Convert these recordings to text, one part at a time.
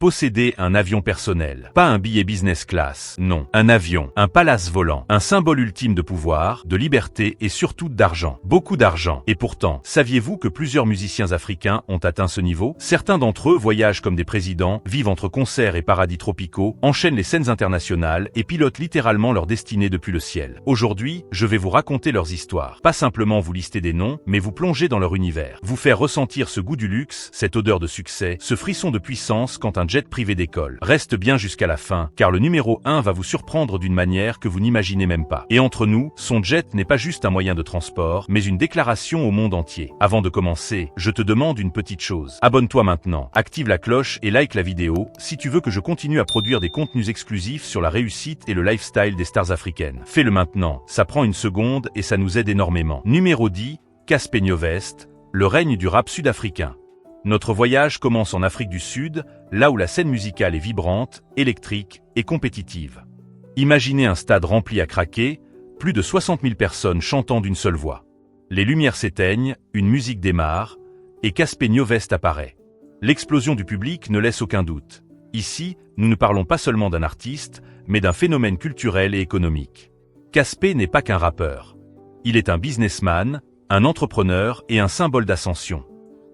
Posséder un avion personnel. Pas un billet business class, non. Un avion, un palace volant, un symbole ultime de pouvoir, de liberté et surtout d'argent. Beaucoup d'argent. Et pourtant, saviez-vous que plusieurs musiciens africains ont atteint ce niveau? Certains d'entre eux voyagent comme des présidents, vivent entre concerts et paradis tropicaux, enchaînent les scènes internationales et pilotent littéralement leur destinée depuis le ciel. Aujourd'hui, je vais vous raconter leurs histoires. Pas simplement vous lister des noms, mais vous plonger dans leur univers. Vous faire ressentir ce goût du luxe, cette odeur de succès, ce frisson de puissance quand un jet privé décolle. Reste bien jusqu'à la fin, car le numéro 1 va vous surprendre d'une manière que vous n'imaginez même pas. Et entre nous, son jet n'est pas juste un moyen de transport, mais une déclaration au monde entier. Avant de commencer, je te demande une petite chose. Abonne-toi maintenant, active la cloche et like la vidéo si tu veux que je continue à produire des contenus exclusifs sur la réussite et le lifestyle des stars africaines. Fais-le maintenant, ça prend une seconde et ça nous aide énormément. Numéro 10, Casspe Nyovest, le règne du rap sud-africain. Notre voyage commence en Afrique du Sud, là où la scène musicale est vibrante, électrique et compétitive. Imaginez un stade rempli à craquer, plus de 60 000 personnes chantant d'une seule voix. Les lumières s'éteignent, une musique démarre, et Casspe Nyovest apparaît. L'explosion du public ne laisse aucun doute. Ici, nous ne parlons pas seulement d'un artiste, mais d'un phénomène culturel et économique. Casspe n'est pas qu'un rappeur. Il est un businessman, un entrepreneur et un symbole d'ascension.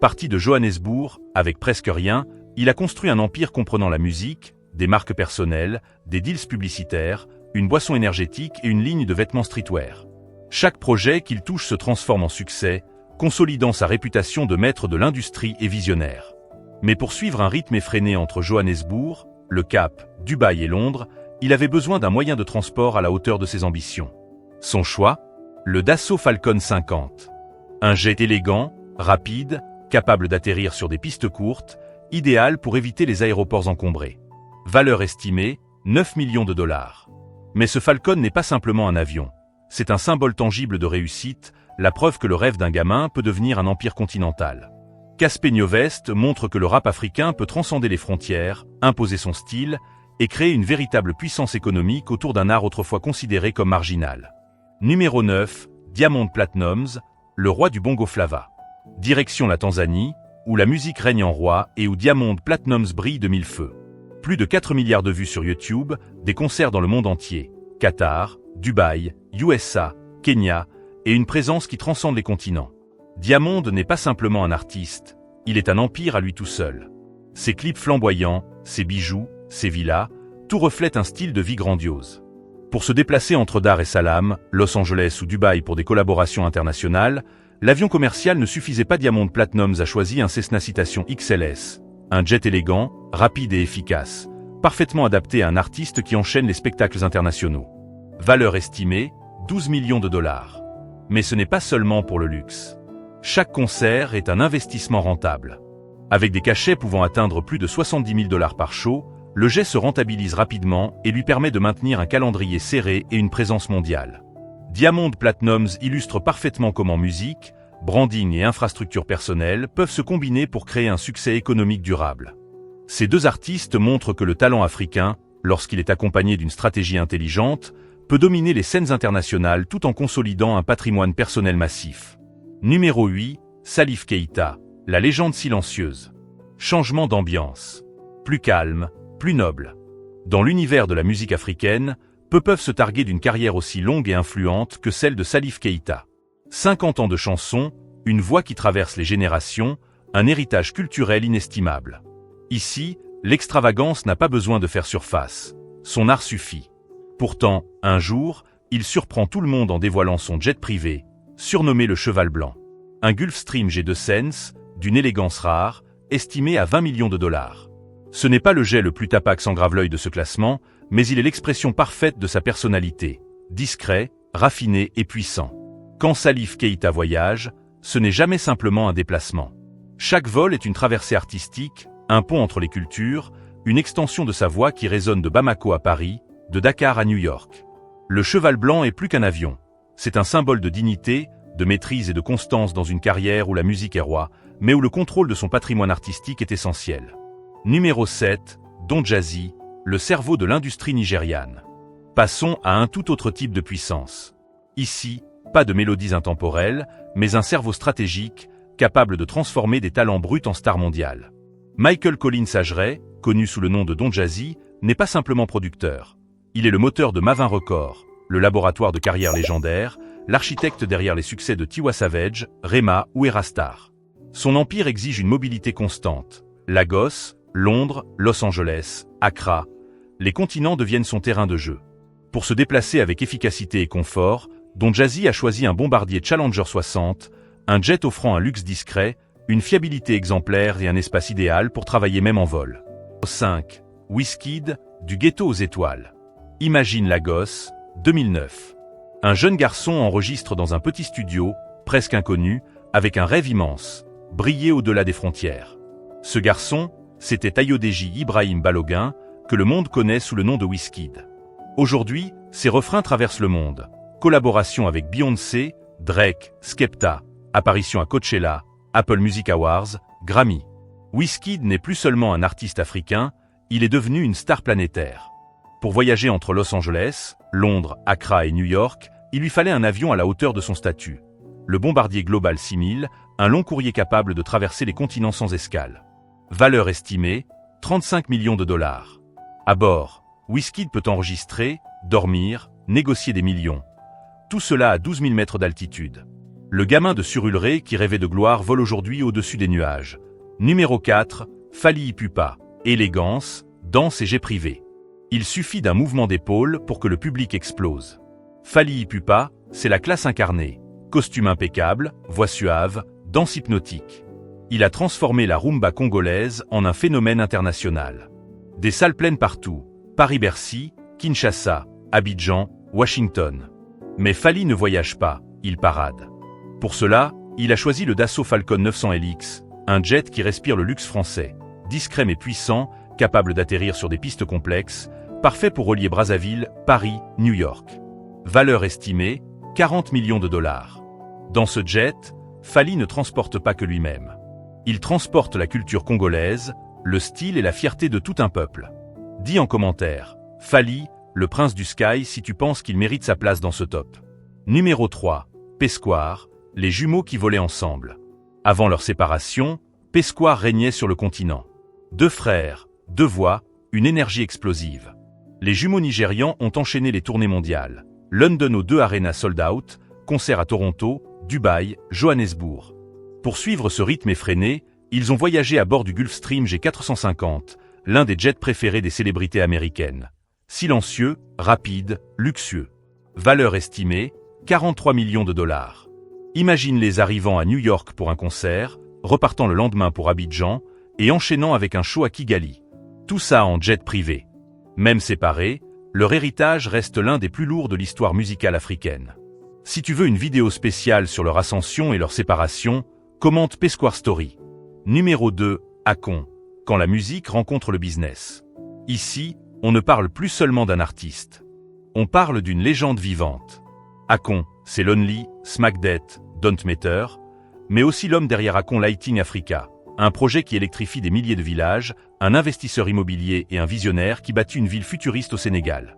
Parti de Johannesburg, avec presque rien, il a construit un empire comprenant la musique, des marques personnelles, des deals publicitaires, une boisson énergétique et une ligne de vêtements streetwear. Chaque projet qu'il touche se transforme en succès, consolidant sa réputation de maître de l'industrie et visionnaire. Mais pour suivre un rythme effréné entre Johannesburg, le Cap, Dubaï et Londres, il avait besoin d'un moyen de transport à la hauteur de ses ambitions. Son choix? Le Dassault Falcon 50. Un jet élégant, rapide, capable d'atterrir sur des pistes courtes, idéal pour éviter les aéroports encombrés. Valeur estimée, 9 millions de dollars. Mais ce Falcon n'est pas simplement un avion. C'est un symbole tangible de réussite, la preuve que le rêve d'un gamin peut devenir un empire continental. Casspe Nyovest montre que le rap africain peut transcender les frontières, imposer son style, et créer une véritable puissance économique autour d'un art autrefois considéré comme marginal. Numéro 9, Diamond Platnumz, le roi du bongo flava. Direction la Tanzanie, où la musique règne en roi et où Diamond Platnumz brille de mille feux. Plus de 4 milliards de vues sur YouTube, des concerts dans le monde entier, Qatar, Dubaï, USA, Kenya, et une présence qui transcende les continents. Diamond n'est pas simplement un artiste, il est un empire à lui tout seul. Ses clips flamboyants, ses bijoux, ses villas, tout reflète un style de vie grandiose. Pour se déplacer entre Dar es Salaam, Los Angeles ou Dubaï pour des collaborations internationales, l'avion commercial ne suffisait pas. Diamond Platnumz a choisi un Cessna Citation XLS, un jet élégant, rapide et efficace, parfaitement adapté à un artiste qui enchaîne les spectacles internationaux. Valeur estimée, 12 millions de dollars. Mais ce n'est pas seulement pour le luxe. Chaque concert est un investissement rentable. Avec des cachets pouvant atteindre plus de 70 000 dollars par show, le jet se rentabilise rapidement et lui permet de maintenir un calendrier serré et une présence mondiale. Diamond Platnumz illustre parfaitement comment musique, branding et infrastructure personnelle peuvent se combiner pour créer un succès économique durable. Ces deux artistes montrent que le talent africain, lorsqu'il est accompagné d'une stratégie intelligente, peut dominer les scènes internationales tout en consolidant un patrimoine personnel massif. Numéro 8, Salif Keita, la légende silencieuse. Changement d'ambiance. Plus calme, plus noble. Dans l'univers de la musique africaine, peu peuvent se targuer d'une carrière aussi longue et influente que celle de Salif Keita. 50 ans de chansons, une voix qui traverse les générations, un héritage culturel inestimable. Ici, l'extravagance n'a pas besoin de faire surface. Son art suffit. Pourtant, un jour, il surprend tout le monde en dévoilant son jet privé, surnommé le Cheval Blanc. Un Gulfstream G2 Sense, d'une élégance rare, estimé à 20 millions de dollars. Ce n'est pas le jet le plus tapax en grave l'œil de ce classement, mais il est l'expression parfaite de sa personnalité, discret, raffiné et puissant. Quand Salif Keita voyage, ce n'est jamais simplement un déplacement. Chaque vol est une traversée artistique, un pont entre les cultures, une extension de sa voix qui résonne de Bamako à Paris, de Dakar à New York. Le Cheval Blanc est plus qu'un avion. C'est un symbole de dignité, de maîtrise et de constance dans une carrière où la musique est roi, mais où le contrôle de son patrimoine artistique est essentiel. Numéro 7, Don Jazzy, le cerveau de l'industrie nigériane. Passons à un tout autre type de puissance. Ici, pas de mélodies intemporelles, mais un cerveau stratégique, capable de transformer des talents bruts en stars mondiales. Michael Collins Ajray, connu sous le nom de Don Jazzy, n'est pas simplement producteur. Il est le moteur de Mavin Records, le laboratoire de carrière légendaire, l'architecte derrière les succès de Tiwa Savage, Rema ou Erastar. Son empire exige une mobilité constante. Lagos, Londres, Los Angeles, Accra, les continents deviennent son terrain de jeu. Pour se déplacer avec efficacité et confort, Don Jazzy a choisi un bombardier Challenger 60, un jet offrant un luxe discret, une fiabilité exemplaire et un espace idéal pour travailler même en vol. 5. Wizkid, du ghetto aux étoiles. Imagine Lagos, 2009. Un jeune garçon enregistre dans un petit studio, presque inconnu, avec un rêve immense, briller au-delà des frontières. Ce garçon, c'était Ayodeji Ibrahim Balogun, que le monde connaît sous le nom de Wizkid. Aujourd'hui, ses refrains traversent le monde. Collaboration avec Beyoncé, Drake, Skepta, apparition à Coachella, Apple Music Awards, Grammy. Wizkid n'est plus seulement un artiste africain, il est devenu une star planétaire. Pour voyager entre Los Angeles, Londres, Accra et New York, il lui fallait un avion à la hauteur de son statut. Le Bombardier Global 6000, un long courrier capable de traverser les continents sans escale. Valeur estimée, 35 millions de dollars. À bord, Wizkid peut enregistrer, dormir, négocier des millions. Tout cela à 12 000 mètres d'altitude. Le gamin de Surulere qui rêvait de gloire vole aujourd'hui au-dessus des nuages. Numéro 4, Fally Ipupa. Élégance, danse et jet privé. Il suffit d'un mouvement d'épaule pour que le public explose. Fally Ipupa, c'est la classe incarnée. Costume impeccable, voix suave, danse hypnotique. Il a transformé la rumba congolaise en un phénomène international. Des salles pleines partout. Paris-Bercy, Kinshasa, Abidjan, Washington. Mais Fally ne voyage pas, il parade. Pour cela, il a choisi le Dassault Falcon 900 LX, un jet qui respire le luxe français, discret mais puissant, capable d'atterrir sur des pistes complexes, parfait pour relier Brazzaville, Paris, New York. Valeur estimée, 40 millions de dollars. Dans ce jet, Fally ne transporte pas que lui-même. Il transporte la culture congolaise, le style et la fierté de tout un peuple. Dis en commentaire, Fally, le prince du sky si tu penses qu'il mérite sa place dans ce top. Numéro 3, Pesquare, les jumeaux qui volaient ensemble. Avant leur séparation, Pesquare régnait sur le continent. 2 frères, 2 voix, une énergie explosive. Les jumeaux nigérians ont enchaîné les tournées mondiales. London O2 Arena sold out, concert à Toronto, Dubaï, Johannesburg. Pour suivre ce rythme effréné, ils ont voyagé à bord du Gulfstream G450, l'un des jets préférés des célébrités américaines. Silencieux, rapide, luxueux. Valeur estimée, 43 millions de dollars. Imagine-les arrivant à New York pour un concert, repartant le lendemain pour Abidjan, et enchaînant avec un show à Kigali. Tout ça en jet privé. Même séparés, leur héritage reste l'un des plus lourds de l'histoire musicale africaine. Si tu veux une vidéo spéciale sur leur ascension et leur séparation, commente Pesquare Story. Numéro 2, Akon, quand la musique rencontre le business. Ici, on ne parle plus seulement d'un artiste. On parle d'une légende vivante. Akon, c'est Lonely, Smack That, Don't Matter, mais aussi l'homme derrière Akon Lighting Africa, un projet qui électrifie des milliers de villages, un investisseur immobilier et un visionnaire qui bâtit une ville futuriste au Sénégal.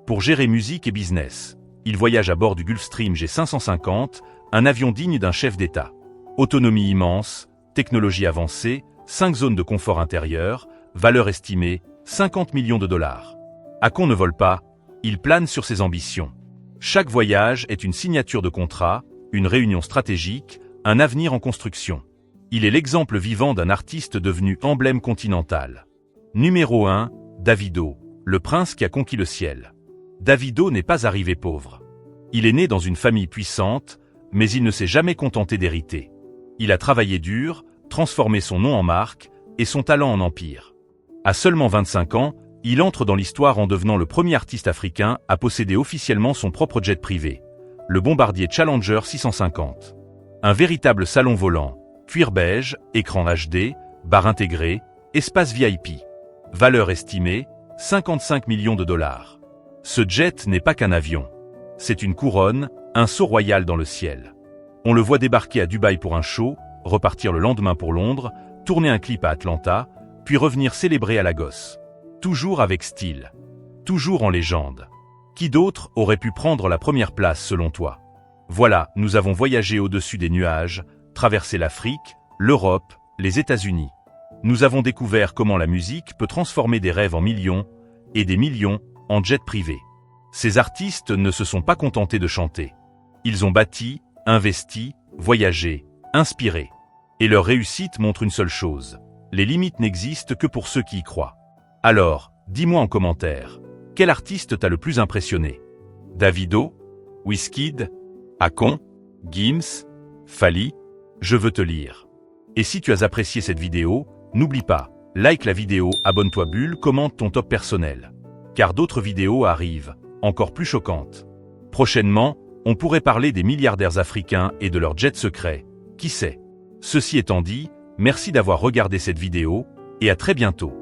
Pour gérer musique et business, il voyage à bord du Gulfstream G550, un avion digne d'un chef d'État. Autonomie immense, technologie avancée, 5 zones de confort intérieur, valeur estimée, 50 millions de dollars. Akon ne vole pas, il plane sur ses ambitions. Chaque voyage est une signature de contrat, une réunion stratégique, un avenir en construction. Il est l'exemple vivant d'un artiste devenu emblème continental. Numéro 1, Davido, le prince qui a conquis le ciel. Davido n'est pas arrivé pauvre. Il est né dans une famille puissante, mais il ne s'est jamais contenté d'hériter. Il a travaillé dur, transformé son nom en marque et son talent en empire. À seulement 25 ans, il entre dans l'histoire en devenant le premier artiste africain à posséder officiellement son propre jet privé, le Bombardier Challenger 650. Un véritable salon volant, cuir beige, écran HD, bar intégré, espace VIP. Valeur estimée, 55 millions de dollars. Ce jet n'est pas qu'un avion. C'est une couronne, un sceau royal dans le ciel. On le voit débarquer à Dubaï pour un show, repartir le lendemain pour Londres, tourner un clip à Atlanta, puis revenir célébrer à Lagos. Toujours avec style. Toujours en légende. Qui d'autre aurait pu prendre la première place selon toi? Voilà, nous avons voyagé au-dessus des nuages, traversé l'Afrique, l'Europe, les États-Unis. nous avons découvert comment la musique peut transformer des rêves en millions et des millions en jets privés. Ces artistes ne se sont pas contentés de chanter. Ils ont bâti, investi, voyagé, inspiré. Et leur réussite montre une seule chose. Les limites n'existent que pour ceux qui y croient. Alors, dis-moi en commentaire, quel artiste t'a le plus impressionné? Davido? Wizkid? Akon? Gims? Fally? Je veux te lire. Et si tu as apprécié cette vidéo, n'oublie pas, like la vidéo, abonne-toi Bulle, commente ton top personnel. Car d'autres vidéos arrivent, encore plus choquantes. Prochainement, on pourrait parler des milliardaires africains et de leurs jets secrets. Qui sait? Ceci étant dit, merci d'avoir regardé cette vidéo, et à très bientôt.